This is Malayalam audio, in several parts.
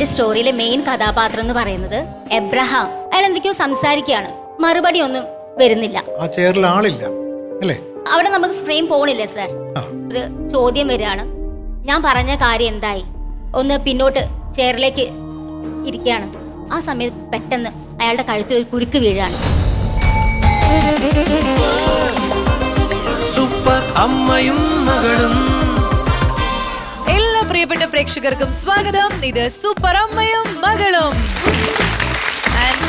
എന്റെ സ്റ്റോറിയിലെ മെയിൻ കഥാപാത്രം എന്ന് പറയുന്നത് എബ്രഹാം. അയാൾ എന്തൊക്കെയോ സംസാരിക്കുകയാണ്, മറുപടി ഒന്നും വരുന്നില്ല. ആ ചെയറിൽ ആളില്ല അല്ലേ? അവിടെ നമുക്ക് ഫ്രെയിം പോണില്ലേ സാർ? ഒരു ചോദ്യം വരികയാണ്, ഞാൻ പറഞ്ഞ കാര്യം എന്തായി? ഒന്ന് പിന്നോട്ട് ചെയറിലേക്ക് ഇരിക്കുകയാണ്. ആ സമയത്ത് പെട്ടെന്ന് അയാളുടെ കഴുത്തിൽ ഒരു കുരുക്ക് വീഴാണ്. സൂപ്പർ അമ്മയും മകളും. എല്ലാ പ്രിയപ്പെട്ട പ്രേക്ഷകർക്കും സ്വാഗതം. ഇത് സൂപ്പർ അമ്മയും മകളും.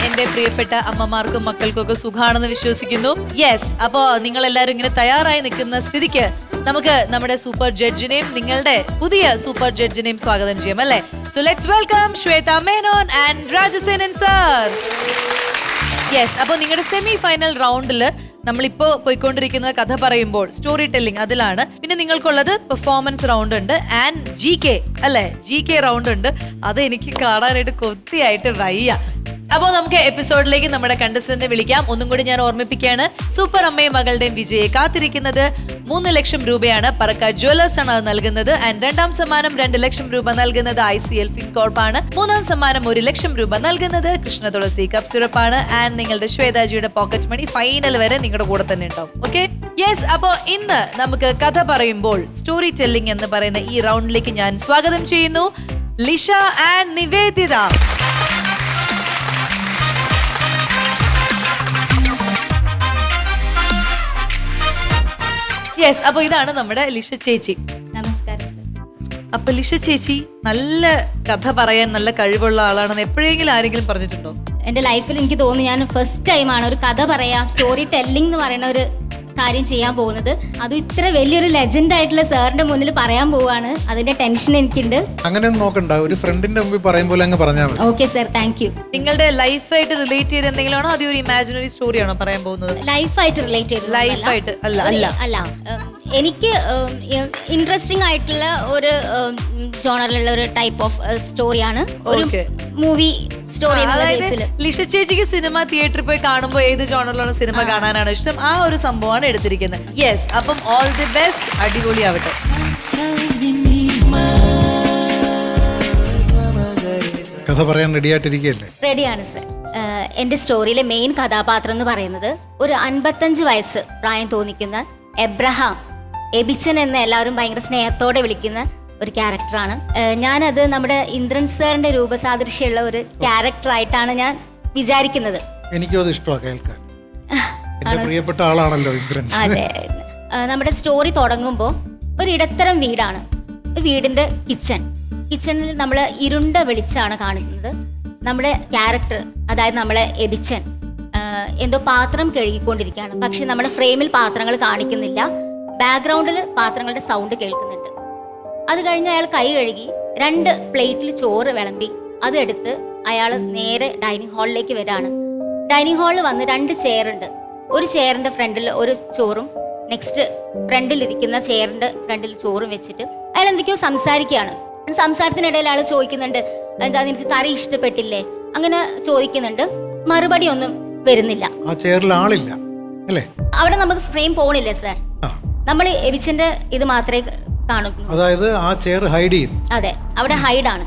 എന്റെ പ്രിയപ്പെട്ട അമ്മമാർക്കും മക്കൾക്കും ഒക്കെ സുഖാണെന്ന് വിശ്വസിക്കുന്നു. യെസ്, അപ്പോ നിങ്ങൾ എല്ലാവരും ഇങ്ങനെ തയ്യാറായി നിൽക്കുന്ന സ്ഥിതിക്ക് നമുക്ക് നമ്മുടെ സൂപ്പർ ജഡ്ജിനെയും നിങ്ങളുടെ പുതിയ സൂപ്പർ ജഡ്ജിനെയും സ്വാഗതം ചെയ്യാം അല്ലേ? So let's welcome Shweta Menon and Rajasenan sir. Yes, അപ്പോൾ നിങ്ങളുടെ സെമി ഫൈനൽ റൗണ്ടിൽ നമ്മളിപ്പോ പോയിക്കൊണ്ടിരിക്കുന്ന കഥ പറയുമ്പോൾ സ്റ്റോറി ടെല്ലിംഗ് അതിലാണ്. പിന്നെ നിങ്ങൾക്കുള്ളത് പെർഫോമൻസ് റൗണ്ട് ഉണ്ട് ആൻഡ് GK അല്ലെ? GK റൗണ്ട് ഉണ്ട്. അത് എനിക്ക് കാണാനായിട്ട് കൊത്തിയായിട്ട് വയ്യ. അപ്പോൾ നമുക്ക് എപ്പിസോഡിലേക്ക് നമ്മുടെ കണ്ടസ്റ്റന്റിനെ വിളിക്കാം. ഒന്നും കൂടി ഞാൻ ഓർമ്മിപ്പിക്കുകയാണ്, സൂപ്പർ അമ്മയും മകളുടെയും വിജയെ കാത്തിരിക്കുന്നത് 3 ലക്ഷം രൂപയാണ്. പറക്കാട് ജ്വല്ലേഴ്സ് ആണ് അത് നൽകുന്നത്. ആൻഡ് രണ്ടാം സമ്മാനം 2 ലക്ഷം രൂപ നൽകുന്നത് ICL ഫിൻകോർപ്പ് ആണ്. മൂന്നാം സമ്മാനം 1 ലക്ഷം രൂപ നൽകുന്നത് കൃഷ്ണ തുളസി കപ്പ് സിറപ്പാണ്. ആൻഡ് നിങ്ങളുടെ ശ്വേതാജിയുടെ പോക്കറ്റ് മണി ഫൈനൽ വരെ നിങ്ങളുടെ കൂടെ തന്നെ ഉണ്ടാവും. Okay, yes. അപ്പോൾ ഇന്ന് നമുക്ക് കഥ പറയുമ്പോൾ സ്റ്റോറി ടെല്ലിംഗ് എന്ന് പറയുന്ന ഈ റൗണ്ടിലേക്ക് ഞാൻ സ്വാഗതം ചെയ്യുന്നു ലിഷ ആൻഡ് നിവേദിത. യെസ്, അപ്പൊ ഇതാണ് നമ്മുടെ ലിഷ ചേച്ചി. നമസ്കാരം സർ. അപ്പൊ ലിഷ ചേച്ചി നല്ല കഥ പറയാൻ നല്ല കഴിവുള്ള ആളാണെന്ന് എപ്പോഴെങ്കിലും ആരെങ്കിലും പറഞ്ഞിട്ടുണ്ടോ? എന്റെ ലൈഫിൽ എനിക്ക് തോന്നുന്നു ഞാൻ ഫസ്റ്റ് ടൈമാണ് ഒരു കഥ പറയാ, സ്റ്റോറി ടെല്ലിംഗ് എന്ന് പറയുന്ന ഒരു കാര്യം ചെയ്യാൻ പോകുന്നത്. അതും ഇത്ര വലിയൊരു ലെജൻഡ് ആയിട്ടുള്ള സാറിന്റെ മുന്നിൽ പറയാൻ പോവാണ്. അതിന്റെ ടെൻഷൻ എനിക്കുണ്ട്. അങ്ങനെ ഒന്നും നോക്കണ്ട, ഒരു ഫ്രണ്ടിന്റെ മുമ്പിൽ പറയും പോലെ അങ്ങ് പറഞ്ഞാൽ മതി. Okay sir, thank U. നിങ്ങളുടെ ലൈഫായിട്ട് റിലേറ്റ് ചെയ്ത് എന്തെങ്കിലും ആണോ അതോ ഒരു ഇമാജിനറി സ്റ്റോറിയാണോ പറയാൻ പോകുന്നത്? ലൈഫായിട്ട് റിലേറ്റ് ചെയ്ത് ലൈഫായിട്ട് അല്ല. എനിക്ക് ഇൻട്രസ്റ്റിംഗ് ആയിട്ടുള്ള ഒരു ജോണറിലുള്ള ഒരു ടൈപ്പ് ഓഫ് സ്റ്റോറിയാണ്, ഒരു മൂവി സ്റ്റോറി. ലിഷ ചേച്ചിക്ക് സിനിമ തിയേറ്ററിൽ പോയി കാണുമ്പോൾ ഏത് ജോണറിലുള്ള സിനിമ കാണാനാണ് ഇഷ്ടം? ആ ഒരു സംഭവമാണ് എടുത്തിരിക്കുന്നത്. യെസ്, അപ്പം ഓൾ ദി ബെസ്റ്റ്, അടിപൊളിയാവട്ടെ. കഥ പറയാൻ റെഡി ആയിട്ടിരിക്കുകയല്ലേ? റെഡിയാണ് സർ. എന്റെ സ്റ്റോറിയിലെ മെയിൻ കഥാപാത്രം എന്ന് പറയുന്നത് ഒരു 55 വയസ്സ് പ്രായം തോന്നിക്കുന്ന എബ്രഹാം, എബിച്ചൻ എന്ന് എല്ലാവരും ഭയങ്കര സ്നേഹത്തോടെ വിളിക്കുന്ന ഒരു ക്യാരക്ടറാണ്. ഞാനത് നമ്മുടെ ഇന്ദ്രൻ സാറിന്റെ രൂപസാദൃശ്യമുള്ള ഒരു ക്യാരക്ടറായിട്ടാണ് ഞാൻ വിചാരിക്കുന്നത്. എനിക്കും അത് ഇഷ്ടമാണ് കേൾക്കാൻ. എന്റെ പ്രിയപ്പെട്ട ആളാണല്ലോ ഇന്ദ്രൻ. അതെ, നമ്മുടെ സ്റ്റോറി തുടങ്ങുമ്പോൾ ഒരു ഇടത്തരം വീടാണ്. ഒരു വീടിന്റെ കിച്ചണിൽ നമ്മൾ ഇരുണ്ട വെളിച്ചാണ് കാണുന്നത്. നമ്മുടെ ക്യാരക്ടർ, അതായത് നമ്മളെ എബിച്ചൻ എന്തോ പാത്രം കഴുകിക്കൊണ്ടിരിക്കുകയാണ്. പക്ഷെ നമ്മുടെ ഫ്രെയിമിൽ പാത്രങ്ങൾ കാണിക്കുന്നില്ല, ബാക്ക്ഗ്രൗണ്ടിൽ പാത്രങ്ങളുടെ സൗണ്ട് കേൾക്കുന്നുണ്ട്. അത് കഴിഞ്ഞ് അയാൾ കൈ കഴുകി 2 പ്ലേറ്റിൽ ചോറ് വിളമ്പി അതെടുത്ത് അയാൾ നേരെ ഡൈനിങ് ഹാളിലേക്ക് വരാണ്. ഡൈനിങ് ഹാളിൽ വന്ന് 2 ചെയറുണ്ട്. ഒരു ചെയറിന്റെ ഫ്രണ്ടിൽ ഒരു ചോറും നെക്സ്റ്റ് ഫ്രണ്ടിലിരിക്കുന്ന ചെയറിന്റെ ഫ്രണ്ടിൽ ചോറും വെച്ചിട്ട് അയാൾ എന്തൊക്കെയോ സംസാരിക്കുകയാണ്. സംസാരത്തിനിടയിൽ അയാൾ ചോദിക്കുന്നുണ്ട്, എന്താ നിനക്ക് കറി ഇഷ്ടപ്പെട്ടില്ലേ? അങ്ങനെ ചോദിക്കുന്നുണ്ട്, മറുപടി ഒന്നും വരുന്നില്ല. ആ ചെയറിൽ ആളില്ല അല്ലേ? അവിടെ നമുക്ക് ഫ്രെയിം പോണില്ലേ സാർ? നമ്മൾ എബിച്ചന്റെ ഇത് മാത്രമേ കാണൂ. അതായത് ആ ചെയർ ഹൈഡ് ചെയ്യുന്നു. അതെ, അവിടെ ഹൈഡാണ്.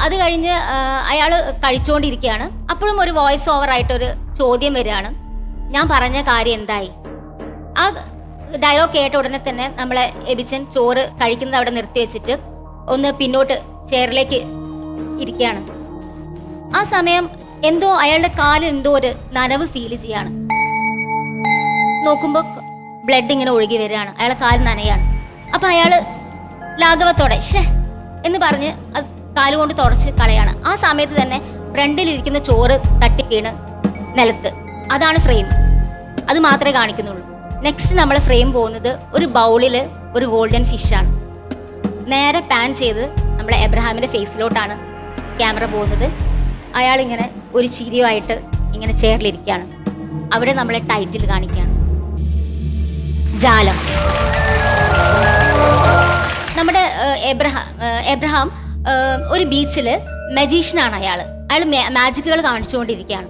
അത് കഴിഞ്ഞ് അയാൾ കഴിച്ചുകൊണ്ടിരിക്കുകയാണ്. അപ്പോഴും ഒരു വോയിസ് ഓവർ ആയിട്ടൊരു ചോദ്യം വരികയാണ്, ഞാൻ പറഞ്ഞ കാര്യം എന്തായി? ആ ഡയലോഗ് കേട്ട ഉടനെ തന്നെ നമ്മളെ എബിച്ചൻ ചോറ് കഴിക്കുന്നത് അവിടെ നിർത്തി വെച്ചിട്ട് ഒന്ന് പിന്നോട്ട് ചെയറിലേക്ക് ഇരിക്കുകയാണ്. ആ സമയം എന്തോ അയാളുടെ കാലിൽ എന്തോ ഒരു നനവ് ഫീൽ ചെയ്യാണ്. നോക്കുമ്പോൾ ബ്ലഡ് ഇങ്ങനെ ഒഴുകി വരികയാണ്, അയാളെ കാല് നനയാണ്. അപ്പൊ അയാള് ലാഘവത്തോടെ ഷേ എന്ന് പറഞ്ഞ് അത് കാലുകൊണ്ട് തുടച്ച് കളയാണ്. ആ സമയത്ത് തന്നെ ഫ്രണ്ടിലിരിക്കുന്ന ചോറ് തട്ടി വീണ് നിലത്ത്. അതാണ് ഫ്രെയിം, അത് മാത്രമേ കാണിക്കുന്നുള്ളൂ. നെക്സ്റ്റ് നമ്മളെ ഫ്രെയിം പോകുന്നത് ഒരു ബൗളില് ഒരു ഗോൾഡൻ ഫിഷാണ്. നേരെ പാൻ ചെയ്ത് നമ്മളെ എബ്രഹാമിന്റെ ഫേസിലോട്ടാണ് ക്യാമറ പോകുന്നത്. അയാളിങ്ങനെ ഒരു ചിരിയുമായിട്ട് ഇങ്ങനെ ചെയറിലിരിക്കുകയാണ്. അവിടെ നമ്മളെ ടൈറ്റിൽ കാണിക്കുകയാണ്, ജാലം. നമ്മുടെ എബ്രഹാം ഒരു ബീച്ചിൽ മജീഷ്യനാണ്. അയാൾ മാജിക്കുകൾ കാണിച്ചുകൊണ്ടിരിക്കുകയാണ്.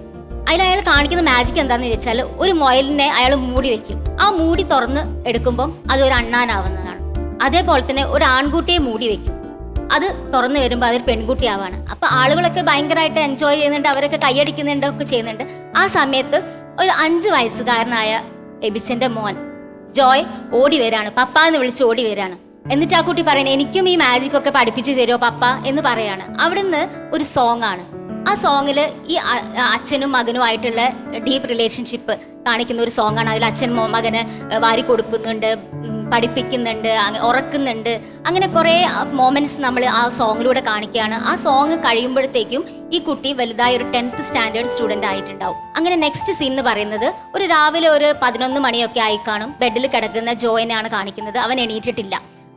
അയാൾ കാണിക്കുന്ന മാജിക് എന്താണെന്ന് വെച്ചാൽ ഒരു മുയലിനെ അയാൾ മൂടി വെക്കും. ആ മൂടി തുറന്ന് എടുക്കുമ്പം അതൊരു അണ്ണാനാവുന്നതാണ്. അതേപോലെ തന്നെ ഒരു ആൺകുട്ടിയെ മൂടി വെക്കും. അത് തുറന്നു വരുമ്പോൾ അതൊരു പെൺകുട്ടിയാവാണ്. അപ്പൊ ആളുകളൊക്കെ ഭയങ്കരമായിട്ട് എൻജോയ് ചെയ്യുന്നുണ്ട്, അവരൊക്കെ കൈയടിക്കുന്നുണ്ട്, ഒക്കെ ചെയ്യുന്നുണ്ട്. ആ സമയത്ത് ഒരു 5 വയസ്സുകാരനായ എബിച്ചന്റെ മോൻ ജോയ് ഓടി വരാണ്, പപ്പ എന്ന് വിളിച്ച് ഓടി വരാണ്. എന്നിട്ട് ആ കുട്ടി പറയുന്നത് എനിക്കും ഈ മാജിക് ഒക്കെ പഠിപ്പിച്ചു തരുമോ പപ്പ എന്ന് പറയാണ്. അവിടുന്ന് ഒരു സോങ് ആണ്. ആ സോങ്ങിൽ ഈ അച്ഛനും മകനുമായിട്ടുള്ള ഡീപ്പ് റിലേഷൻഷിപ്പ് കാണിക്കുന്ന ഒരു സോങ് ആണ്. അതിൽ അച്ഛൻ മകന് വാരി കൊടുക്കുന്നുണ്ട്, പഠിപ്പിക്കുന്നുണ്ട്, ഉറക്കുന്നുണ്ട്. അങ്ങനെ കുറേ മൊമെന്റ്സ് നമ്മൾ ആ സോങ്ങിലൂടെ കാണിക്കുകയാണ്. ആ സോങ് കഴിയുമ്പോഴത്തേക്കും ഈ കുട്ടി വലുതായ ഒരു 10th സ്റ്റാൻഡേർഡ് സ്റ്റുഡന്റ് ആയിട്ടുണ്ടാവും. അങ്ങനെ നെക്സ്റ്റ് സീൻ എന്ന് പറയുന്നത് ഒരു രാവിലെ ഒരു 11 മണിയൊക്കെ ആയി കാണും. ബെഡിൽ കിടക്കുന്ന ജോയിനെയാണ് കാണിക്കുന്നത്. അവൻ എണീറ്റിട്ടില്ല.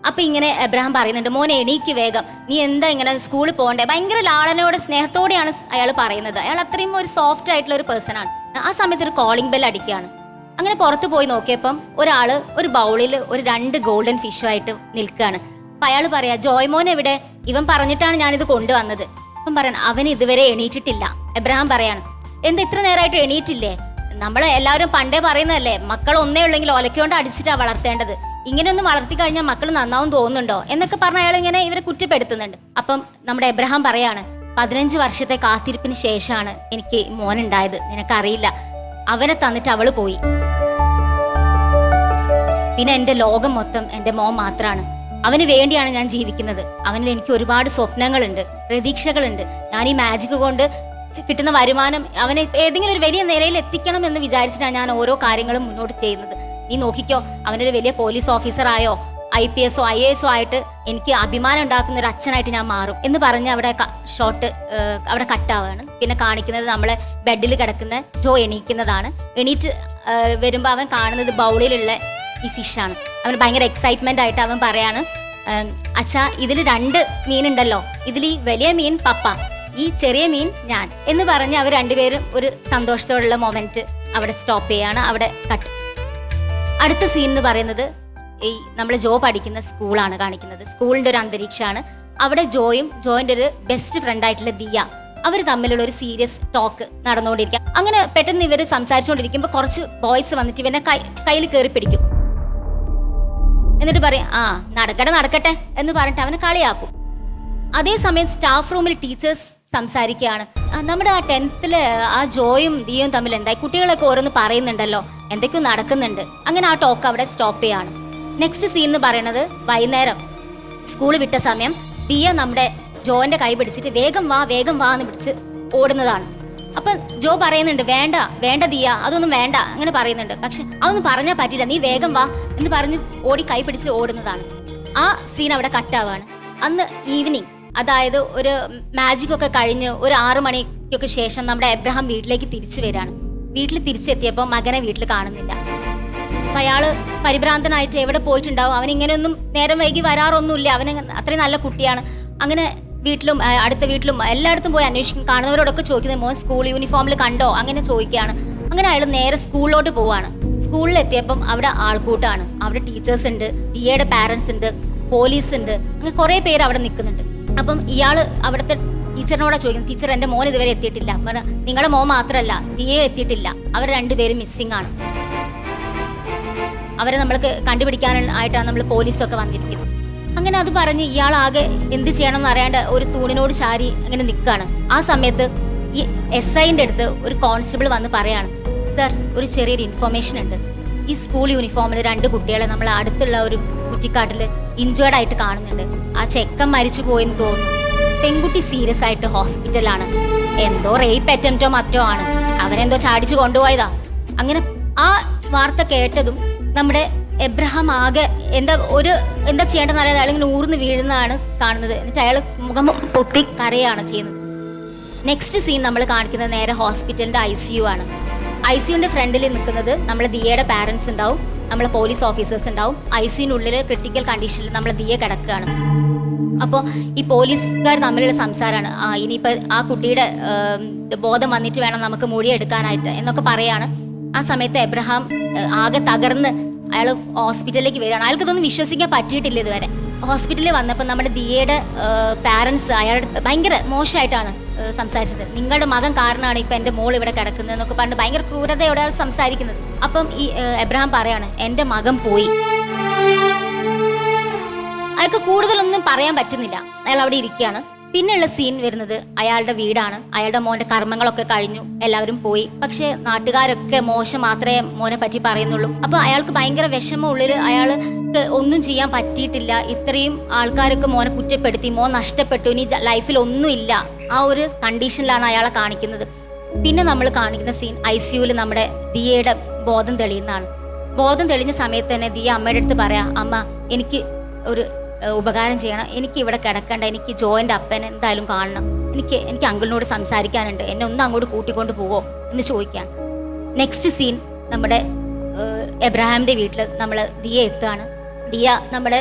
അപ്പൊ ഇങ്ങനെ എബ്രഹാം പറയുന്നുണ്ട്, മോനെ എണീക്ക് വേഗം, നീ എന്താ ഇങ്ങനെ സ്കൂളിൽ പോകണ്ടേ? ഭയങ്കര ലാളനയോടെ സ്നേഹത്തോടെയാണ് അയാൾ പറയുന്നത്. അയാൾ അത്രയും ഒരു സോഫ്റ്റ് ആയിട്ടുള്ള ഒരു പേഴ്സൺ ആണ്. ആ സമയത്ത് ഒരു കോളിംഗ് ബെൽ അടിക്കുകയാണ്. അങ്ങനെ പുറത്ത് പോയി നോക്കിയപ്പം ഒരാള് ഒരു ബൗളിൽ ഒരു 2 ഗോൾഡൻ ഫിഷുമായിട്ട് നിൽക്കുകയാണ്. അപ്പൊ അയാൾ പറയാ, ജോയ് മോൻ എവിടെ? ഇവൻ പറഞ്ഞിട്ടാണ് ഞാനിത് കൊണ്ടുവന്നത്. അപ്പം പറയണം, അവൻ ഇതുവരെ എണീറ്റിട്ടില്ല. എബ്രഹാം പറയാണ്, എന്താ ഇത്ര നേരമായിട്ട് എണീറ്റില്ലേ? നമ്മൾ എല്ലാവരും പണ്ടേ പറയുന്നതല്ലേ, മക്കൾ ഒന്നേ ഉള്ളെങ്കിൽ ഒലക്കൊണ്ട് അടിച്ചിട്ടാണ് വളർത്തേണ്ടത്. ഇങ്ങനെയൊന്നും വളർത്തി കഴിഞ്ഞാൽ മക്കൾ നന്നാവും തോന്നുന്നുണ്ടോ എന്നൊക്കെ പറഞ്ഞ അയാൾ ഇങ്ങനെ ഇവരെ കുറ്റപ്പെടുത്തുന്നുണ്ട്. അപ്പം നമ്മുടെ എബ്രഹാം പറയാണ്, 15 വർഷത്തെ കാത്തിരിപ്പിന് ശേഷമാണ് എനിക്ക് മോനുണ്ടായത്, നിനക്കറിയില്ല. അവനെ തന്നിട്ട് അവള് പോയി. പിന്നെ എൻ്റെ ലോകം മൊത്തം എൻ്റെ മോൻ മാത്രമാണ്. അവന് വേണ്ടിയാണ് ഞാൻ ജീവിക്കുന്നത്. അവനിൽ എനിക്ക് ഒരുപാട് സ്വപ്നങ്ങളുണ്ട്, പ്രതീക്ഷകളുണ്ട്. ഞാൻ ഈ മാജിക് കൊണ്ട് കിട്ടുന്ന വരുമാനം അവനെ ഏതെങ്കിലും ഒരു വലിയ നിലയിൽ എത്തിക്കണം എന്ന് വിചാരിച്ചിട്ടാണ് ഞാൻ ഓരോ കാര്യങ്ങളും മുന്നോട്ട് ചെയ്യുന്നത്. നീ നോക്കിക്കോ, അവനൊരു വലിയ പോലീസ് ഓഫീസറായോ IPS ഓ IAS ആയിട്ട് എനിക്ക് അഭിമാനം ഉണ്ടാക്കുന്ന ഒരു അച്ഛനായിട്ട് ഞാൻ മാറും എന്ന് പറഞ്ഞ് അവിടെ ഷോട്ട് അവിടെ കട്ടാവാണ്. പിന്നെ കാണിക്കുന്നത് നമ്മളെ ബെഡിൽ കിടക്കുന്ന ജോ എണീക്കുന്നതാണ്. എണീറ്റ് വരുമ്പോൾ അവൻ കാണുന്നത് ബൗളിലുള്ള ഈ ഫിഷാണ്. അവന് ഭയങ്കര എക്സൈറ്റ്മെന്റ് ആയിട്ട് അവൻ പറയാണ്, അച്ഛാ ഇതിൽ 2 മീനുണ്ടല്ലോ, ഇതിൽ ഈ വലിയ മീൻ പപ്പ, ഈ ചെറിയ മീൻ ഞാൻ എന്ന് പറഞ്ഞ് അവർ രണ്ടുപേരും ഒരു സന്തോഷത്തോടുള്ള മൊമെന്റ് അവിടെ സ്റ്റോപ്പ് ചെയ്യാണ്. അവിടെ കട്ട്. അടുത്ത സീൻ എന്ന് പറയുന്നത് ഈ നമ്മൾ ജോ പഠിക്കുന്ന സ്കൂളാണ് കാണിക്കുന്നത്. സ്കൂളിന്റെ ഒരു അന്തരീക്ഷമാണ്. അവിടെ ജോയിന്റെ ഒരു ബെസ്റ്റ് ഫ്രണ്ട് ആയിട്ടുള്ള ദിയ, അവർ തമ്മിലുള്ള ഒരു സീരിയസ് ടോക്ക് നടന്നുകൊണ്ടിരിക്കുക. അങ്ങനെ പെട്ടെന്ന് ഇവർ സംസാരിച്ചുകൊണ്ടിരിക്കുമ്പോൾ കുറച്ച് ബോയ്സ് വന്നിട്ട് ഇവനെ കയ്യിൽ കയറി പിടിക്കും. എന്നിട്ട് പറയും, നടക്കട്ടെ എന്ന് പറഞ്ഞിട്ട് അവനെ കളിയാക്കും. അതേസമയം സ്റ്റാഫ് റൂമിൽ ടീച്ചേഴ്സ് സംസാരിക്കുകയാണ്, നമ്മുടെ ആ 10th ആ ജോയും ദിയയും തമ്മിൽ എന്തായി, കുട്ടികളൊക്കെ ഓരോന്ന് പറയുന്നുണ്ടല്ലോ, എന്തൊക്കെയോ നടക്കുന്നുണ്ട്. അങ്ങനെ ആ ടോക്ക് അവിടെ സ്റ്റോപ്പ് ചെയ്യാണ്. നെക്സ്റ്റ് സീൻ എന്ന് പറയുന്നത് വൈകുന്നേരം സ്കൂൾ വിട്ട സമയം ദിയ നമ്മുടെ ജോന്റെ കൈ പിടിച്ചിട്ട് വേഗം വാ എന്ന് പിടിച്ച് ഓടുന്നതാണ്. അപ്പൊ ജോ പറയുന്നുണ്ട്, വേണ്ട ദിയ, അതൊന്നും വേണ്ട അങ്ങനെ പറയുന്നുണ്ട്. പക്ഷെ അതൊന്നും പറഞ്ഞാൽ പറ്റില്ല, നീ വേഗം വാ എന്ന് പറഞ്ഞ് ഓടി കൈ പിടിച്ച് ഓടുന്നതാണ്. ആ സീൻ അവിടെ കട്ടാവാണ്. അന്ന് ഈവനിങ്, അതായത് ഒരു മാജിക് ഒക്കെ കഴിഞ്ഞ് ഒരു 6 മണിക്കൊക്കെ ശേഷം നമ്മുടെ എബ്രഹാം വീട്ടിലേക്ക് തിരിച്ചു വരികയാണ്. വീട്ടിൽ തിരിച്ചെത്തിയപ്പോൾ മകനെ വീട്ടിൽ കാണുന്നില്ല. അയാള് പരിഭ്രാന്തനായിട്ട് എവിടെ പോയിട്ടുണ്ടാവും. അവൻ ഇങ്ങനെയൊന്നും നേരം വൈകി വരാറൊന്നുമില്ല. അവന് അത്രയും നല്ല കുട്ടിയാണ്. അങ്ങനെ വീട്ടിലും അടുത്ത വീട്ടിലും എല്ലായിടത്തും പോയി അന്വേഷിക്കും. കാണുന്നവരോടൊക്കെ ചോദിക്കുന്നത്, മോൻ സ്കൂൾ യൂണിഫോമിൽ കണ്ടോ അങ്ങനെ ചോദിക്കുകയാണ്. അങ്ങനെ അയാൾ നേരെ സ്കൂളിലോട്ട് പോവാണ്. സ്കൂളിലെത്തിയപ്പം അവിടെ ആൾക്കൂട്ടാണ്. അവിടെ ടീച്ചേഴ്സ് ഉണ്ട്, ദിയയുടെ പാരൻസ് ഉണ്ട്, പോലീസ് ഉണ്ട്, അങ്ങനെ കുറേ പേര് അവിടെ നിൽക്കുന്നുണ്ട്. അപ്പം ഇയാള് അവിടുത്തെ ടീച്ചറിനോടാ ചോദിക്കുന്നത്, ടീച്ചർ എൻ്റെ മോൻ ഇതുവരെ എത്തിയിട്ടില്ല. നിങ്ങളുടെ മോൻ മാത്രമല്ല, ദിയെ എത്തിയിട്ടില്ല, അവർ 2 പേരും മിസ്സിംഗ് ആണ്. അവരെ നമ്മൾക്ക് കണ്ടുപിടിക്കാനായിട്ടാണ് നമ്മൾ പോലീസൊക്കെ വന്നിരിക്കുന്നത്. അങ്ങനെ അത് പറഞ്ഞ് ഇയാളാകെ എന്ത് ചെയ്യണം എന്ന് അറിയാണ്ട് ഒരു തൂണിനോട് ചാരി അങ്ങനെ നിൽക്കുകയാണ്. ആ സമയത്ത് ഈ SIന്റെ അടുത്ത് ഒരു കോൺസ്റ്റബിൾ വന്ന് പറയാണ്, സർ ഒരു ചെറിയൊരു ഇൻഫർമേഷൻ ഉണ്ട്. ഈ സ്കൂൾ യൂണിഫോമിൽ 2 കുട്ടികളെ നമ്മൾ അടുത്തുള്ള ഒരു കുറ്റിക്കാട്ടിൽ ഇഞ്ചേർഡ് ആയിട്ട് കാണുന്നുണ്ട്. ആ ചെക്കൻ മരിച്ചു പോയെന്ന് തോന്നുന്നു. പെൺകുട്ടി സീരിയസ് ആയിട്ട് ഹോസ്പിറ്റലാണ്. എന്തോ റേപ്പ് അറ്റംപ്റ്റോ മറ്റോ ആണ്. അവനെന്തോ ചാടിച്ചു കൊണ്ടുപോയതാ. അങ്ങനെ ആ വാർത്ത കേട്ടതും നമ്മുടെ എബ്രഹാം ആകെ എന്താ ചെയ്യേണ്ടതെന്ന് അറിയാതെ അയാൾ ഇങ്ങനെ ഊർന്ന് വീഴുന്നതാണ് കാണുന്നത്. എന്നിട്ട് അയാൾ മുഖം പൊത്തി കരയാണ് ചെയ്യുന്നത്. നെക്സ്റ്റ് സീൻ നമ്മൾ കാണിക്കുന്നത് നേരെ ഹോസ്പിറ്റലിന്റെ ICU ആണ്. ICUന്റെ ഫ്രണ്ടിൽ നിൽക്കുന്നത് നമ്മളെ ദിയയുടെ പാരൻസ് ഉണ്ടാവും, നമ്മളെ പോലീസ് ഓഫീസേഴ്സ് ഉണ്ടാവും. ICUനുള്ളിൽ ക്രിട്ടിക്കൽ കണ്ടീഷനിൽ നമ്മളെ ദിയ കിടക്കുകയാണ്. അപ്പോൾ ഈ പോലീസുകാർ തമ്മിലുള്ള സംസാരമാണ്, ഇനിയിപ്പോൾ ആ കുട്ടിയുടെ ബോധം വന്നിട്ട് വേണം നമുക്ക് മൊഴിയെടുക്കാനായിട്ട് എന്നൊക്കെ പറയാണ്. ആ സമയത്ത് എബ്രഹാം ആകെ തകർന്ന് അയാൾ ഹോസ്പിറ്റലിലേക്ക് വരികയാണ്. അയാൾക്ക് ഇതൊന്നും വിശ്വസിക്കാൻ പറ്റിയിട്ടില്ല ഇതുവരെ. ഹോസ്പിറ്റലിൽ വന്നപ്പോൾ നമ്മുടെ ദിയയുടെ പാരൻസ് അയാളുടെ ഭയങ്കര മോശമായിട്ടാണ് സംസാരിച്ചത്. നിങ്ങളുടെ മകൻ കാരണമാണ് ഇപ്പം എൻ്റെ മോൾ ഇവിടെ കിടക്കുന്നത് എന്നൊക്കെ പറഞ്ഞ് ഭയങ്കര ക്രൂരതയോടെ അയാൾ സംസാരിക്കുന്നത്. അപ്പം ഈ എബ്രഹാം പറയാണ്, എൻ്റെ മകൻ പോയി. അയാൾക്ക് കൂടുതലൊന്നും പറയാൻ പറ്റുന്നില്ല. അയാൾ അവിടെ ഇരിക്കുകയാണ്. പിന്നെയുള്ള സീൻ വരുന്നത് അയാളുടെ വീടാണ്. അയാളുടെ മോന്റെ കർമ്മങ്ങളൊക്കെ കഴിഞ്ഞു, എല്ലാവരും പോയി. പക്ഷെ നാട്ടുകാരൊക്കെ മോശം മാത്രമേ മോനെ പറ്റി പറയുന്നുള്ളൂ. അപ്പൊ അയാൾക്ക് ഭയങ്കര വിഷമം ഉള്ളിൽ. അയാൾക്ക് ഒന്നും ചെയ്യാൻ പറ്റിയിട്ടില്ല. ഇത്രയും ആൾക്കാരൊക്കെ മോനെ കുറ്റപ്പെടുത്തി, മോൻ നഷ്ടപ്പെട്ടു, ഇനി ലൈഫിൽ ഒന്നുമില്ല. ആ ഒരു കണ്ടീഷനിലാണ് അയാളെ കാണിക്കുന്നത്. പിന്നെ നമ്മൾ കാണിക്കുന്ന സീൻ ICUവിൽ നമ്മുടെ ദിയയുടെ ബോധം തെളിയുന്നതാണ്. ബോധം തെളിഞ്ഞ സമയത്ത് തന്നെ ദിയ അമ്മയുടെ അടുത്ത് പറയാം, അമ്മ എനിക്ക് ഒരു ഉപകാരം ചെയ്യണം, എനിക്ക് ഇവിടെ കിടക്കണ്ട, എനിക്ക് ജോയിൻ്റെ അപ്പനെ എന്തായാലും കാണണം, എനിക്ക് അങ്കിളിനോട് സംസാരിക്കാനുണ്ട്, എന്നെ ഒന്ന് അങ്ങോട്ട് കൂട്ടിക്കൊണ്ട് പോവോ എന്ന് ചോദിക്കുകയാണ്. നെക്സ്റ്റ് സീൻ നമ്മുടെ എബ്രഹാമിൻ്റെ വീട്ടിൽ നമ്മൾ ദിയ എത്തുകയാണ്. ദിയ നമ്മുടെ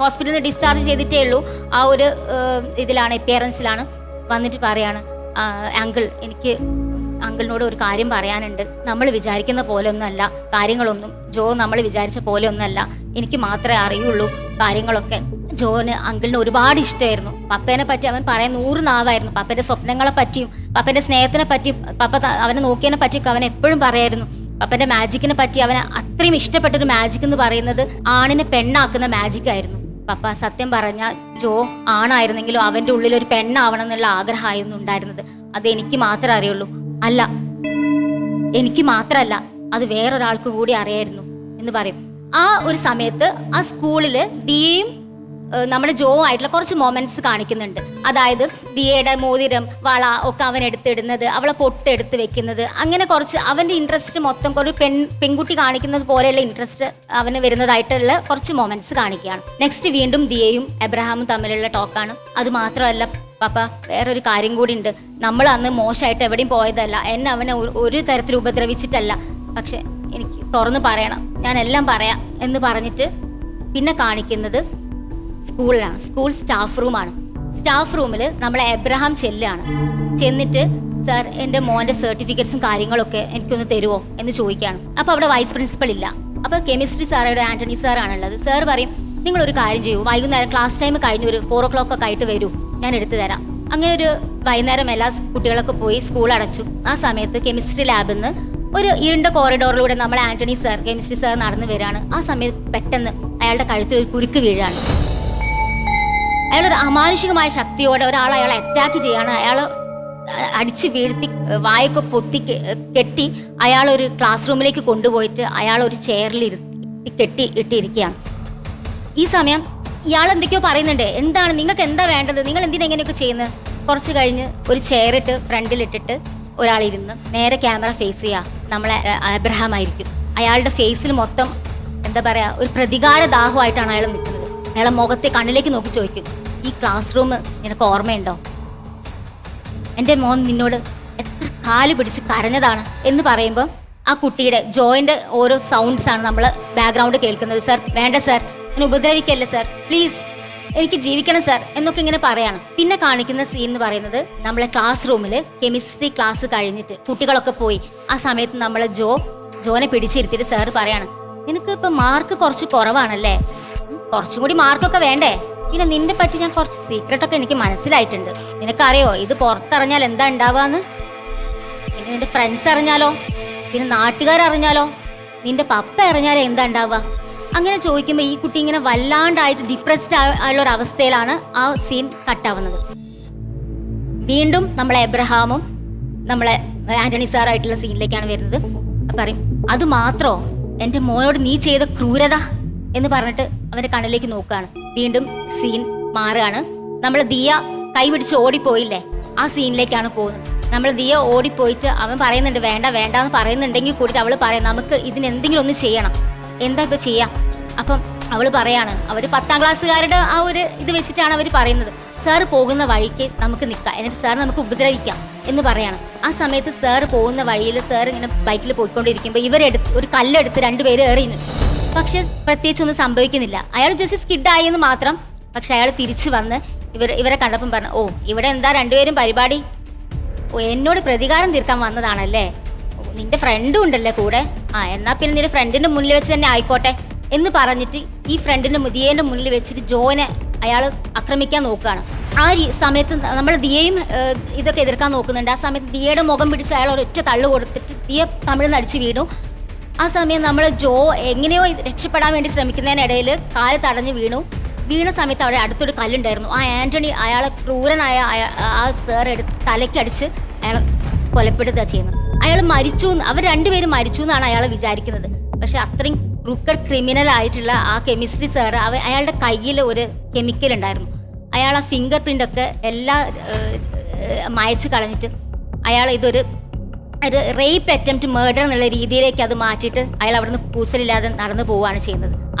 ഹോസ്പിറ്റലിൽ നിന്ന് ഡിസ്ചാർജ് ചെയ്തിട്ടേ ഉള്ളൂ. ആ ഒരു ഇതിലാണ്, അപ്പിയറൻസിലാണ് വന്നിട്ട് പറയാണ്, അങ്കിൾ എനിക്ക് അങ്കിളിനോട് ഒരു കാര്യം പറയാനുണ്ട്. നമ്മൾ വിചാരിക്കുന്ന പോലെ ഒന്നല്ല കാര്യങ്ങളൊന്നും, ജോ നമ്മൾ വിചാരിച്ച പോലെ ഒന്നല്ല, എനിക്ക് മാത്രമേ അറിയുള്ളൂ കാര്യങ്ങളൊക്കെ. ജോന് അങ്കിളിന് ഒരുപാട് ഇഷ്ടമായിരുന്നു. പപ്പേനെ പറ്റി അവൻ പറയാൻ 100 നാവായിരുന്നു. പപ്പൻ്റെ സ്വപ്നങ്ങളെ പറ്റിയും പപ്പൻ്റെ സ്നേഹത്തിനെ പറ്റിയും പപ്പ അവനെ നോക്കിയതിനെ പറ്റിയൊക്കെ അവൻ എപ്പോഴും പറയായിരുന്നു. പപ്പൻ്റെ മാജിക്കിനെ പറ്റി അവന് അത്രയും ഇഷ്ടപ്പെട്ടൊരു മാജിക് എന്ന് പറയുന്നത് ആണിനെ പെണ്ണാക്കുന്ന മാജിക് ആയിരുന്നു. പപ്പ സത്യം പറഞ്ഞാൽ ജോ ആണായിരുന്നെങ്കിലും അവൻ്റെ ഉള്ളിൽ ഒരു പെണ്ണാവണം എന്നുള്ള ആഗ്രഹമായിരുന്നു ഉണ്ടായിരുന്നത്. അത് എനിക്ക് മാത്രമേ അറിയുള്ളൂ. അല്ല, എനിക്ക് മാത്രമല്ല, അത് വേറൊരാൾക്ക് കൂടി അറിയായിരുന്നു എന്ന് പറയും. ആ ഒരു സമയത്ത് ആ സ്കൂളില് ദിയയും നമ്മുടെ ജോ ആയിട്ടുള്ള കുറച്ച് മൊമെന്റ്സ് കാണിക്കുന്നുണ്ട്. അതായത് ദിയയുടെ മോതിരം, വള ഒക്കെ അവൻ എടുത്തിടുന്നത്, അവളെ പൊട്ടെടുത്ത് വെക്കുന്നത്, അങ്ങനെ കുറച്ച് അവൻ്റെ ഇൻട്രസ്റ്റ് മൊത്തം ഒരു പെൺകുട്ടി കാണിക്കുന്നത് പോലെയുള്ള ഇൻട്രസ്റ്റ് അവന് വരുന്നതായിട്ടുള്ള കുറച്ച് മൊമെന്റ്സ് കാണിക്കുകയാണ്. നെക്സ്റ്റ് വീണ്ടും ദിയയും എബ്രഹാമും തമ്മിലുള്ള ടോക്കാണ്. അത് മാത്രമല്ല പപ്പ, വേറൊരു കാര്യം കൂടി ഉണ്ട്. നമ്മൾ അന്ന് മോശമായിട്ട് എവിടെയും പോയതല്ല, എന്നെ അവനെ ഒരു തരത്തിൽ ഉപദ്രവിച്ചിട്ടല്ല, പക്ഷെ എനിക്ക് തുറന്ന് പറയണം, ഞാൻ എല്ലാം പറയാം എന്ന് പറഞ്ഞിട്ട് പിന്നെ കാണിക്കുന്നത് സ്കൂളിലാണ്. സ്കൂൾ സ്റ്റാഫ് റൂമാണ്. സ്റ്റാഫ് റൂമിൽ നമ്മളെ എബ്രഹാം ചെന്നിട്ട് സാർ എൻ്റെ മോൻ്റെ സർട്ടിഫിക്കറ്റ്സും കാര്യങ്ങളൊക്കെ എനിക്കൊന്ന് തരുമോ എന്ന് ചോദിക്കുകയാണ്. അപ്പോൾ അവിടെ വൈസ് പ്രിൻസിപ്പൽ ഇല്ല. അപ്പോൾ കെമിസ്ട്രി സാറയുടെ ആൻ്റണി സാറാണുള്ളത്. സാർ പറയും, നിങ്ങളൊരു കാര്യം ചെയ്യൂ, വൈകുന്നേരം ക്ലാസ് ടൈം കഴിഞ്ഞ് ഒരു 4 o'clock ഒക്കെ ആയിട്ട് വരൂ, ഞാൻ എടുത്തു തരാം. അങ്ങനെ ഒരു വൈകുന്നേരം എല്ലാ കുട്ടികളൊക്കെ പോയി സ്കൂൾ അടച്ചു. ആ സമയത്ത് കെമിസ്ട്രി ലാബിൽ നിന്ന് ഒരു ഇരുണ്ട കോറിഡോറിലൂടെ നമ്മൾ ആൻ്റണി സാർ, കെമിസ്ട്രി സാർ നടന്നു വരികയാണ്. ആ സമയത്ത് പെട്ടെന്ന് അയാളുടെ കഴുത്തിൽ ഒരു കുരുക്ക് വീഴാണ്. അയാളൊരു അമാനുഷികമായ ശക്തിയോടെ ഒരാൾ അയാളെ അറ്റാക്ക് ചെയ്യാണ്. അയാൾ അടിച്ച് വീഴ്ത്തി വായൊക്കെ പൊത്തി കെട്ടി അയാളൊരു ക്ലാസ് റൂമിലേക്ക് കൊണ്ടുപോയിട്ട് അയാൾ ഒരു ചെയറിൽ കെട്ടി ഇട്ടിരിക്കുകയാണ്. ഈ സമയം ഇയാൾ എന്തൊക്കെയോ പറയുന്നുണ്ട്. എന്താണ്, നിങ്ങൾക്ക് എന്താ വേണ്ടത്, നിങ്ങൾ എന്തിനാ ഇങ്ങനെയൊക്കെ ചെയ്യുന്നത്? കുറച്ച് കഴിഞ്ഞ് ഒരു ചെയറിട്ട് ഫ്രണ്ടിലിട്ടിട്ട് ഒരാളിരുന്ന് നേരെ ക്യാമറ ഫേസ് ചെയ്യുക നമ്മളെ എബ്രഹാം ആയിരിക്കും. അയാളുടെ ഫേസിൽ മൊത്തം എന്താ പറയുക, ഒരു പ്രതികാര ദാഹമായിട്ടാണ് അയാൾ നിൽക്കുന്നത്. അയാളെ മുഖത്തെ കണ്ണിലേക്ക് നോക്കി ചോദിക്കും, ഈ ക്ലാസ് റൂം നിനക്ക് ഓർമ്മയുണ്ടോ? എൻ്റെ മോൻ നിന്നോട് എത്ര കാല് പിടിച്ച് കരഞ്ഞതാണ് എന്ന് പറയുമ്പോൾ ആ കുട്ടിയുടെ ജോയിൻ്റെ ഓരോ സൗണ്ട്സ് ആണ് നമ്മൾ ബാക്ക്ഗ്രൗണ്ട് കേൾക്കുന്നത്. സാർ വേണ്ട സാർ, എന്നെ ഉപദ്രവിക്കല്ലേ സാർ, പ്ലീസ് എനിക്ക് ജീവിക്കണം സാർ എന്നൊക്കെ ഇങ്ങനെ പറയാണ്. പിന്നെ കാണിക്കുന്ന സീൻ എന്ന് പറയുന്നത് നമ്മളെ ക്ലാസ് റൂമിൽ കെമിസ്ട്രി ക്ലാസ് കഴിഞ്ഞിട്ട് കുട്ടികളൊക്കെ പോയി. ആ സമയത്ത് നമ്മളെ ജോനെ പിടിച്ചിരുത്തിയിട്ട് സാർ പറയാണ്, നിനക്ക് ഇപ്പം മാർക്ക് കുറച്ച് കുറവാണല്ലേ, കുറച്ചും കൂടി മാർക്കൊക്കെ വേണ്ടേ? പിന്നെ നിന്നെ പറ്റി ഞാൻ കുറച്ച് സീക്രട്ടൊക്കെ എനിക്ക് മനസ്സിലായിട്ടുണ്ട്. നിനക്കറിയോ ഇത് പുറത്തറിഞ്ഞാൽ എന്താ ഉണ്ടാവാന്ന്? പിന്നെ നിന്റെ ഫ്രണ്ട്സ് അറിഞ്ഞാലോ, പിന്നെ നാട്ടുകാരറിഞ്ഞാലോ, നിന്റെ പപ്പ അറിഞ്ഞാലോ എന്താ ഉണ്ടാവുക? അങ്ങനെ ചോദിക്കുമ്പോൾ ഈ കുട്ടി ഇങ്ങനെ വല്ലാണ്ടായിട്ട് ഡിപ്രസ്ഡ് ആയുള്ള ഒരു അവസ്ഥയിലാണ് ആ സീൻ കട്ടാവുന്നത്. വീണ്ടും നമ്മളെ എബ്രഹാമും നമ്മളെ ആന്റണി സാറായിട്ടുള്ള സീനിലേക്കാണ് വരുന്നത്. പറയും, അത് മാത്രോ എൻ്റെ മോനോട് നീ ചെയ്ത ക്രൂരത എന്ന് പറഞ്ഞിട്ട് അവൻ്റെ കണ്ണിലേക്ക് നോക്കുകയാണ്. വീണ്ടും സീൻ മാറുകയാണ്. നമ്മൾ ദിയ കൈപിടിച്ച് ഓടിപ്പോയില്ലേ, ആ സീനിലേക്കാണ് പോകുന്നത്. നമ്മൾ ദിയ ഓടിപ്പോയിട്ട് അവൻ പറയുന്നുണ്ട് വേണ്ട വേണ്ട എന്ന് പറയുന്നുണ്ടെങ്കിൽ കൂടിയിട്ട് അവൾ പറയാം, നമുക്ക് ഇതിനെന്തെങ്കിലും ഒന്ന് ചെയ്യണം, എന്താ ഇപ്പം ചെയ്യാം? അപ്പം അവൾ പറയാണ്, അവർ 10ാം ക്ലാസ്സുകാരുടെ ആ ഒരു ഇത് വെച്ചിട്ടാണ് അവർ പറയുന്നത്, സാറ് പോകുന്ന വഴിക്ക് നമുക്ക് നിൽക്കാം, എന്നിട്ട് സാർ നമുക്ക് ഉപദ്രവിക്കാം എന്ന് പറയാണ്. ആ സമയത്ത് സാർ പോകുന്ന വഴിയിൽ സാർ ഇങ്ങനെ ബൈക്കിൽ പോയിക്കൊണ്ടിരിക്കുമ്പോൾ ഒരു കല്ലെടുത്ത് 2 പേര് എറിയുന്നു. പക്ഷെ പ്രത്യേകിച്ചൊന്നും സംഭവിക്കുന്നില്ല. അയാൾ ജസ്റ്റ് സ്കിഡായി എന്ന് മാത്രം. പക്ഷെ അയാൾ തിരിച്ചു വന്ന് ഇവരെ കണ്ടപ്പം പറഞ്ഞു, ഓ ഇവിടെ എന്താ 2 പേരും പരിപാടി, ഓ എന്നോട് പ്രതികാരം തീർക്കാൻ വന്നതാണല്ലേ, ഓ നിന്റെ ഫ്രണ്ടും ഉണ്ടല്ലേ കൂടെ, ആ എന്നാ പിന്നെ നിന്റെ ഫ്രണ്ടിന്റെ മുന്നിൽ വെച്ച് തന്നെ ആയിക്കോട്ടെ എന്ന് പറഞ്ഞിട്ട് ഈ ദിയേന്റെ മുന്നിൽ വെച്ചിട്ട് ജോനെ അയാൾ ആക്രമിക്കാൻ നോക്കുകയാണ്. ആ സമയത്ത് നമ്മൾ ദിയയും ഇതൊക്കെ എതിർക്കാൻ നോക്കുന്നുണ്ട്. ആ സമയത്ത് ദിയയുടെ മുഖം പിടിച്ച് അയാൾ ഒരൊറ്റ തള്ളു കൊടുത്തിട്ട് ദിയ തമിഴ്ന്ന് അടിച്ച് വീണു. ആ സമയം നമ്മൾ ജോ എങ്ങനെയോ രക്ഷപ്പെടാൻ വേണ്ടി ശ്രമിക്കുന്നതിനിടയിൽ കാല് തടഞ്ഞ് വീണു. വീണ സമയത്ത് അവിടെ അടുത്തൊരു കല്ലുണ്ടായിരുന്നു. ആ ആന്റണി അയാളെ ക്രൂരനായ ആ സാർ തലയ്ക്കടിച്ച് അയാളെ കൊലപ്പെടുത്തുക ചെയ്യുന്നു. അയാൾ മരിച്ചു, അവർ രണ്ടുപേരും മരിച്ചു എന്നാണ് അയാൾ വിചാരിക്കുന്നത്. പക്ഷെ അത്രയും ക്രൂക്കഡ് ക്രിമിനൽ ആയിട്ടുള്ള ആ കെമിസ്ട്രി സാർ അയാളുടെ കയ്യിൽ ഒരു കെമിക്കൽ ഉണ്ടായിരുന്നു. അയാൾ ആ ഫിംഗർ പ്രിൻ്റ് ഒക്കെ എല്ലാം മായച്ച് കളഞ്ഞിട്ട് അയാൾ ഇതൊരു റേപ്പ് അറ്റംപ്റ്റ് മർഡർ എന്നുള്ള രീതിയിലേക്ക് അത് മാറ്റിയിട്ട് അയാൾ അവിടുന്ന് കൂസലില്ലാതെ നടന്നു പോവുകയാണ് ചെയ്യുന്നത്.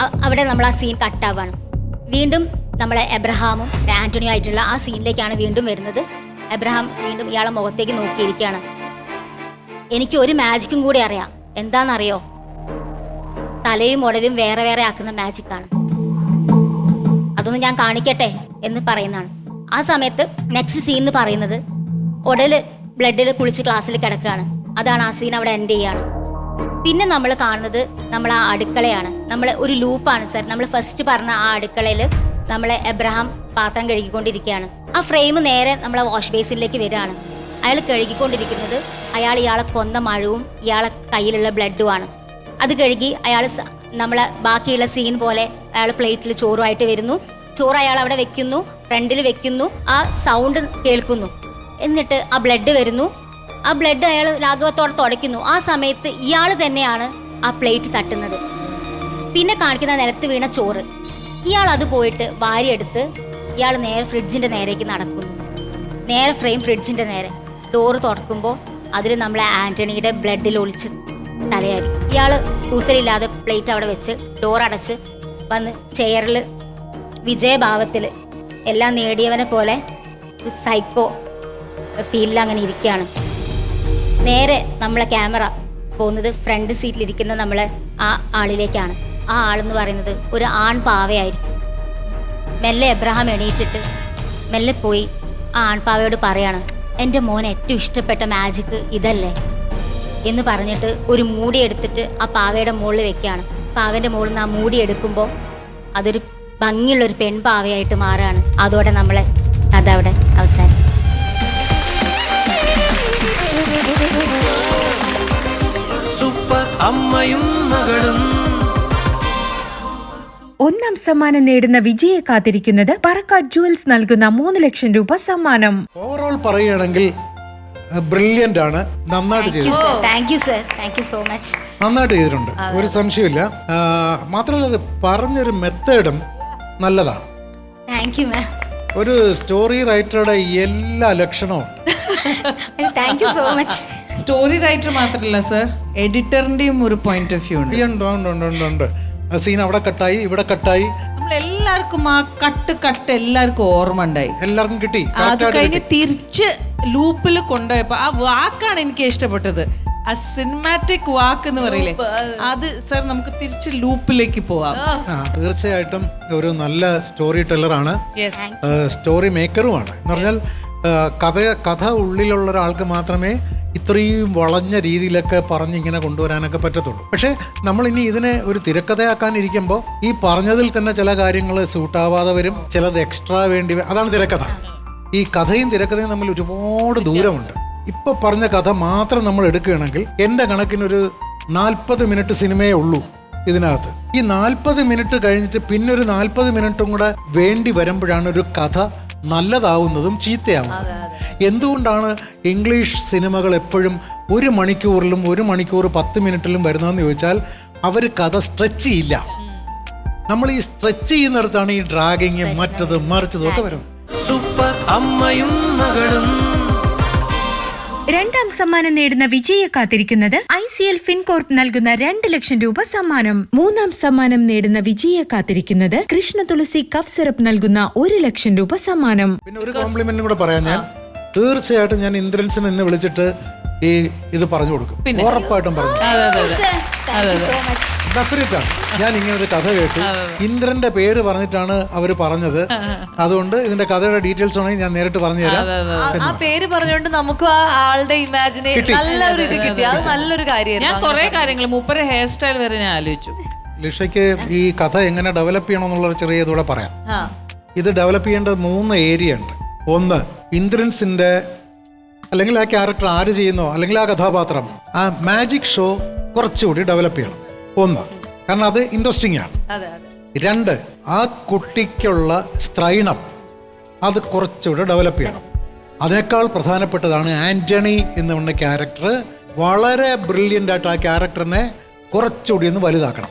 അവിടെ നമ്മൾ ആ സീൻ കട്ടാവാണ്. വീണ്ടും നമ്മളെ എബ്രഹാമും ആന്റണിയും ആയിട്ടുള്ള ആ സീനിലേക്കാണ് വീണ്ടും വരുന്നത്. എബ്രഹാം വീണ്ടും ഇയാളെ മുഖത്തേക്ക് നോക്കിയിരിക്കുകയാണ്. എനിക്ക് ഒരു മാജിക്കും കൂടി അറിയാം. എന്താണെന്നറിയോ? തലയും ഉടലും വേറെ വേറെ ആക്കുന്ന മാജിക്കാണ്. അതൊന്ന് ഞാൻ കാണിക്കട്ടെ എന്ന് പറയുന്നതാണ്. ആ സമയത്ത് നെക്സ്റ്റ് സീൻ എന്ന് പറയുന്നത് ഉടല് ബ്ലഡിൽ കുളിച്ച് ക്ലാസ്സിൽ കിടക്കുകയാണ്. അതാണ് ആ സീൻ അവിടെ എൻഡ് ചെയ്യാണ്. പിന്നെ നമ്മൾ കാണുന്നത് നമ്മൾ ആ അടുക്കളയാണ്. നമ്മൾ ഒരു ലൂപ്പാണ് സാർ. നമ്മൾ ഫസ്റ്റ് പറഞ്ഞ ആ അടുക്കളയിൽ നമ്മളെ എബ്രഹാം പാത്രം കഴുകിക്കൊണ്ടിരിക്കുകയാണ്. ആ ഫ്രെയിം നേരെ നമ്മളെ വാഷ് ബേസിനിലേക്ക് വരികയാണ്. അയാൾ കഴുകിക്കൊണ്ടിരിക്കുന്നത് ഇയാളെ കൊന്ന മഴവും ഇയാളെ കയ്യിലുള്ള ബ്ലഡുമാണ്. അത് കഴുകി അയാൾ നമ്മളെ ബാക്കിയുള്ള സീൻ പോലെ അയാൾ പ്ലേറ്റിൽ ചോറുമായിട്ട് വരുന്നു. ചോറ് അയാൾ അവിടെ വെക്കുന്നു, ഫ്രണ്ടിൽ വെക്കുന്നു. ആ സൗണ്ട് കേൾക്കുന്നു. എന്നിട്ട് ആ ബ്ലഡ് വരുന്നു. ആ ബ്ലഡ് അയാൾ ലാഘവത്തോടെ തുടയ്ക്കുന്നു. ആ സമയത്ത് ഇയാൾ തന്നെയാണ് ആ പ്ലേറ്റ് തട്ടുന്നത്. പിന്നെ കാണിക്കുന്ന നിലത്ത് വീണ ചോറ്. ഇയാൾ അത് പോയിട്ട് വാരിയെടുത്ത് ഇയാൾ നേരെ ഫ്രിഡ്ജിൻ്റെ നേരേക്ക് നടക്കുന്നു. നേരെ ഫ്രെയിം ഫ്രിഡ്ജിൻ്റെ നേരെ. ഡോറ് തുറക്കുമ്പോൾ അതിൽ നമ്മളെ ആന്റണിയുടെ ബ്ലഡിൽ ഒളിച്ച് തലയായിരിക്കും. ഇയാൾ കൂസലില്ലാതെ പ്ലേറ്റ് അവിടെ വെച്ച് ഡോർ അടച്ച് വന്ന് ചെയറിൽ വിജയഭാവത്തിൽ എല്ലാം നേടിയവനെ പോലെ ഒരു സൈക്കോ ഫീലിൽ അങ്ങനെ ഇരിക്കുകയാണ്. നേരെ നമ്മളെ ക്യാമറ പോകുന്നത് ഫ്രണ്ട് സീറ്റിലിരിക്കുന്ന നമ്മളെ ആ ആളിലേക്കാണ്. ആ ആളെന്ന് പറയുന്നത് ഒരു ആൺ പാവയായിരിക്കും. മെല്ലെ എബ്രഹാം എണീറ്റിട്ട് മെല്ലെ പോയി ആ ആൺപാവയോട് പറയാണ്, എൻ്റെ മോൻ ഏറ്റവും ഇഷ്ടപ്പെട്ട മാജിക്ക് ഇതല്ലേ എന്ന് പറഞ്ഞിട്ട് ഒരു മൂടി എടുത്തിട്ട് ആ പാവയുടെ മുകളിൽ വെക്കുകയാണ്. പാവൻ്റെ മുകളിൽ നിന്ന് ആ മൂടി എടുക്കുമ്പോൾ അതൊരു ഭംഗിയുള്ളൊരു പെൺപാവയായിട്ട് മാറുകയാണ്. അതോടെ നമ്മളെ കഥ അവിടെ അവസാനിക്കും. സൂപ്പർ അമ്മയും മകളും. ഒന്നാം സമ്മാനം നേടുന്ന വിജയെ കാത്തിരിക്കുന്നത് പറക്കാട് ജുവൽസ് നൽകുന്ന 3 ലക്ഷം രൂപ സമ്മാനം. ഓവറോൾ പറയുകയാണെങ്കിൽ ബ്രില്യന്റ് ആണ്. നന്നായിട്ട് ചെയ്തു. Thank you sir. Thank you so much. നന്നായിട്ട് ചെയ്തിട്ടുണ്ട്, ഒരു സംശയമില്ല. മാത്രമല്ല അത് പറഞ്ഞൊരു മെത്തേഡും നല്ലതാണ്. Thank you ma'am. ഒരു സ്റ്റോറി റൈറ്ററുടെ എല്ലാ ലക്ഷണവും thank you so much. Story writer മാത്രമല്ല സർ, എഡിറ്ററിന്റെയും ഒരു പോയിന്റ് ഓഫ് വ്യൂ ഉണ്ട്. ഉണ്ട്. സീൻ അവിടെ കട്ടായി, ഇവിടെ കട്ടായി. നമ്മളെല്ലാവർക്കും ആ കട്ട് എല്ലാവർക്കും ഓർമ്മ ഉണ്ടായി. എല്ലാവർക്കും കിട്ടി. അത് കഴിഞ്ഞ് തിരിച്ച് ലൂപ്പിൽ കൊണ്ടുപോയപ്പോ ആ വാക്കാണ് എനിക്ക് ഇഷ്ടപ്പെട്ടത്. ആ സിനിമാറ്റിക് വാക്ക് എന്ന് പറയില്ലേ, അത് സർ നമുക്ക് തിരിച്ച് ലൂപ്പിലേക്ക് പോവാം. തീർച്ചയായിട്ടും ഒരു നല്ല സ്റ്റോറി ടെല്ലറാണ്, സ്റ്റോറി മേക്കറുമാണ്. എന്ന് പറഞ്ഞാൽ കഥ ഉള്ളിലുള്ള ഒരാൾക്ക് മാത്രമേ ഇത്രയും വളഞ്ഞ രീതിയിലൊക്കെ പറഞ്ഞിങ്ങനെ കൊണ്ടുവരാനൊക്കെ പറ്റത്തുള്ളൂ. പക്ഷേ നമ്മളിനി ഇതിനെ ഒരു തിരക്കഥയാക്കാനിരിക്കുമ്പോൾ ഈ പറഞ്ഞതിൽ തന്നെ ചില കാര്യങ്ങൾ സൂട്ടാവാതെ വരും, ചിലത് എക്സ്ട്രാ വേണ്ടി വരും. അതാണ് തിരക്കഥ. ഈ കഥയും തിരക്കഥയും തമ്മിൽ ഒരുപാട് ദൂരമുണ്ട്. ഇപ്പൊ പറഞ്ഞ കഥ മാത്രം നമ്മൾ എടുക്കുകയാണെങ്കിൽ എൻ്റെ കണക്കിനൊരു 40 മിനിറ്റ് സിനിമയേ ഉള്ളൂ ഇതിനകത്ത്. ഈ 40 മിനിറ്റ് കഴിഞ്ഞിട്ട് പിന്നെ ഒരു 40 മിനിറ്റും കൂടെ വേണ്ടി വരുമ്പോഴാണ് ഒരു കഥ നല്ലതാവുന്നതും ചീത്തയാവുന്നതും. എന്തുകൊണ്ടാണ് ഇംഗ്ലീഷ് സിനിമകൾ എപ്പോഴും 1 മണിക്കൂറിലും 1 മണിക്കൂർ 10 മിനിറ്റിലും വരുന്നതെന്ന് ചോദിച്ചാൽ അവർ കഥ സ്ട്രെച്ച് ചെയ്യില്ല. നമ്മൾ ഈ സ്ട്രെച്ച് ചെയ്യുന്നിടത്താണ് ഈ ഡ്രാഗിങ് മറ്റതും മറിച്ചതും ഒക്കെ വരുന്നത്. സൂപ്പർ അമ്മയും മകളും. രണ്ടാം സമ്മാനം നേടുന്ന വിജയെ കാത്തിരിക്കുന്നത് ICL ഫിൻകോർപ്പ് നൽകുന്ന 2 ലക്ഷം രൂപ സമ്മാനം. 3-ാം സമ്മാനം നേടുന്ന വിജയെ കാത്തിരിക്കുന്നത് കൃഷ്ണ തുളസി കഫ് സിറപ്പ് നൽകുന്ന 1 ലക്ഷം രൂപ സമ്മാനം. പിന്നെ ഒരു കോംപ്ലിമെന്റും കൂടെ പറയാം. ഞാൻ തീർച്ചയായിട്ടും ഞാൻ ഇന്ദ്രൻസിനെ ഇന്ന് വിളിച്ചിട്ട് ഇത് പറഞ്ഞു കൊടുക്കും. ഉറപ്പായിട്ടും പറഞ്ഞു. ഡെഫിനറ്റാണ്. ഞാൻ ഇങ്ങനെ ഒരു കഥ കേട്ടു, ഇന്ദ്രന്റെ പേര് പറഞ്ഞിട്ടാണ് അവര് പറഞ്ഞത്. അതുകൊണ്ട് ഇതിന്റെ കഥയുടെ ഡീറ്റെയിൽസ് ആണെങ്കിൽ ഞാൻ നേരിട്ട് പറഞ്ഞു തരാം. ആ പേര് പറഞ്ഞുകൊണ്ട് നമുക്ക് ആ ആളുടെ ഇമാജിനേഷൻ നല്ലൊരു ഇത് കിട്ടി. അത് നല്ലൊരു കാര്യമായിരുന്നു. ഞാൻ കുറെ കാര്യങ്ങൾ മൂപ്പരെ ഹെയർ സ്റ്റൈൽ വരെ ഞാൻ ആലോചിച്ചു. ലിഷയ്ക്ക് ഈ കഥ എങ്ങനെ ഡെവലപ്പ് ചെയ്യണമെന്നുള്ള ചെറിയ ഇതൂടെ പറയാം. ഇത് ഡെവലപ്പ് ചെയ്യേണ്ട 3 ഏരിയ ഉണ്ട്. ഒന്ന്, ഇന്ദ്രൻസിന്റെ അല്ലെങ്കിൽ ആ ക്യാരക്ടർ ആര് ചെയ്യുന്നോ അല്ലെങ്കിൽ ആ കഥാപാത്രം ആ മാജിക് ഷോ കുറച്ചുകൂടി ഡെവലപ്പ് ചെയ്യണം. ഒന്ന്, കാരണം അത് ഇൻട്രസ്റ്റിംഗ് ആണ്. 2, ആ കുട്ടിക്കുള്ള സ്ത്രൈണം അത് കുറച്ചുകൂടെ ഡെവലപ്പ് ചെയ്യണം. അതിനേക്കാൾ പ്രധാനപ്പെട്ടതാണ് ആൻ്റണി എന്ന് പറഞ്ഞ ക്യാരക്ടർ. വളരെ ബ്രില്യൻ്റ് ആയിട്ട് ആ ക്യാരക്ടറിനെ കുറച്ചുകൂടി ഒന്ന് വലുതാക്കണം.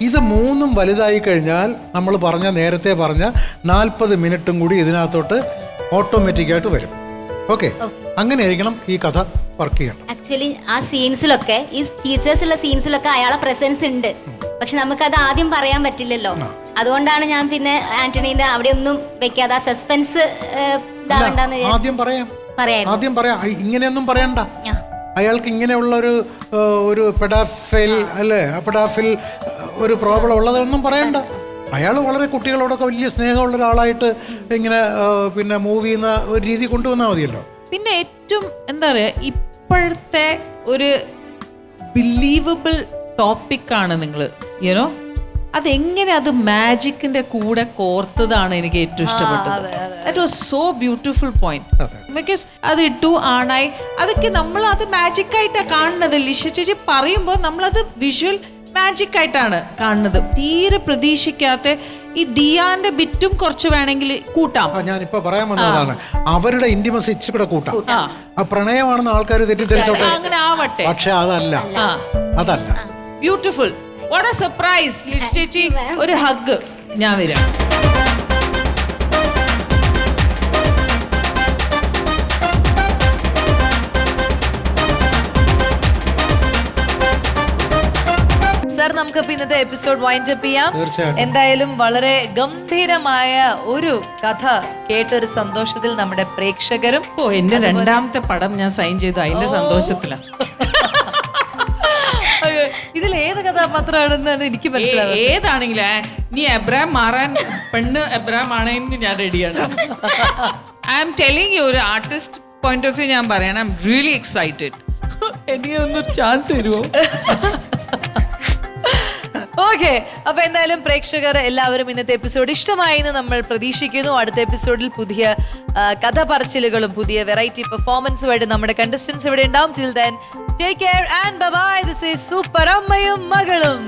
ഇത് മൂന്നും വലുതായി കഴിഞ്ഞാൽ നമ്മൾ നേരത്തെ പറഞ്ഞ 40 മിനിറ്റും കൂടി ഇതിനകത്തോട്ട് ഓട്ടോമാറ്റിക്കായിട്ട് വരും. ഓക്കെ, അങ്ങനെ ആയിരിക്കണം ഈ കഥ വർക്ക് ചെയ്യണം. ആക്ച്വലി ആ സീൻസിലൊക്കെ, ഈ ടീച്ചേഴ്സുള്ള സീൻസിലൊക്കെ അയാളെ പ്രസൻസ് ഉണ്ട്, പക്ഷെ നമുക്കത് ആദ്യം പറയാൻ പറ്റില്ലല്ലോ. അതുകൊണ്ടാണ് ഞാൻ പിന്നെ ആന്റണീന്റെ അവിടെ ഒന്നും വെക്കാതെ ആ സസ്പെൻസ് ആദ്യം പറയാം. ഇങ്ങനെയൊന്നും പറയണ്ട. അയാൾക്ക് ഇങ്ങനെയുള്ള ഒരു പെഡാഫിൽ അല്ലേ, പെഡാഫിൽ ഒരു പ്രോബ്ലം ഉള്ളതൊന്നും പറയണ്ട. അയാൾ വളരെ കുട്ടികളോടൊക്കെ വലിയ സ്നേഹമുള്ള ഒരാളായിട്ട് ഇങ്ങനെ പിന്നെ മൂവ് ചെയ്യുന്ന ഒരു രീതി കൊണ്ടുവന്നാൽ മതിയല്ലോ. പിന്നെ ഏറ്റവും എന്താ പറയുക, ഇപ്പോഴത്തെ ഒരു ബിലീവബിൾ ടോപ്പിക്കാണ് നിങ്ങൾ യുനോ, അതെങ്ങനെ അത് മാജിക്കിന്റെ കൂടെ കോർത്തതാണ് എനിക്ക് ഏറ്റവും ഇഷ്ടപ്പെട്ടത്. That was so beautiful point. Because അത് ഇട്ടു ആണായി, അതൊക്കെ നമ്മൾ അത് മാജിക് ആയിട്ടാണ് കാണുന്നത്. ലിഷ ചേച്ചി പറയുമ്പോൾ നമ്മളത് വിഷ്വൽ മാജിക് ആയിട്ടാണ് കാണുന്നത്. തീരെ പ്രതീക്ഷിക്കാത്ത ഈ ദിയാന്റെ ബിറ്റും കുറച്ച് വേണമെങ്കിൽ കൂട്ടാം. ഞാനിപ്പോ പറയാൻ വന്നതാണ്, അവരുടെ ഇന്റിമസി ഇച്ചിരി കൂടെ കൂട്ടാം. ആ പ്രണയമാണെന്ന് ആൾക്കാർ തെറ്റിദ്ധരിച്ചോട്ടെ, അങ്ങനെ ആവട്ടെ. പക്ഷെ അതല്ല. Beautiful. What A surprise Lisha ചേച്ചി. ഒരു ഹഗ് ഞാൻ വരാം. സർ, നമുക്കിപ്പോ ഇന്നത്തെ എപ്പിസോഡ് വൈൻഡ് അപ്പ് ചെയ്യാം. തീർച്ചയായിട്ടും. എന്തായാലും വളരെ ഗംഭീരമായ ഒരു കഥ കേട്ടൊരു സന്തോഷത്തിൽ നമ്മുടെ പ്രേക്ഷകരും. എന്റെ രണ്ടാമത്തെ പടം ഞാൻ സൈൻ ചെയ്തു, അതിന്റെ സന്തോഷത്തിലാണ്. ഇതിൽ ഏത് കഥാപാത്രമാണെന്നാണ് എനിക്ക് മനസ്സിലാവുന്നത്. ഏതാണെങ്കിലും നീ എബ്രാം മാറാൻ പെണ്ണ് എബ്രാം ആണെങ്കിൽ ഞാൻ റെഡിയാണ്. ഐ ആം ടെലിംഗ് യു, ഒരു ആർട്ടിസ്റ്റ് പോയിന്റ് ഓഫ് വ്യൂ ഞാൻ പറയണം, ഐ എം റിയലി എക്സൈറ്റഡ്. എനിക്ക് ഒന്നൊരു ചാൻസ് തരുമോ? ഓക്കെ, അപ്പൊ എന്തായാലും പ്രേക്ഷകർ എല്ലാവരും ഇന്നത്തെ എപ്പിസോഡ് ഇഷ്ടമായി എന്ന് നമ്മൾ പ്രതീക്ഷിക്കുന്നു. അടുത്ത എപ്പിസോഡിൽ പുതിയ കഥ പറച്ചിലുകളും പുതിയ വെറൈറ്റി പെർഫോമൻസുമായിട്ട് നമ്മുടെ കണ്ടസ്റ്റൻസ് ഇവിടെ ഉണ്ടാവും. Till then take care and bye bye. This is super അമ്മയും മകളും.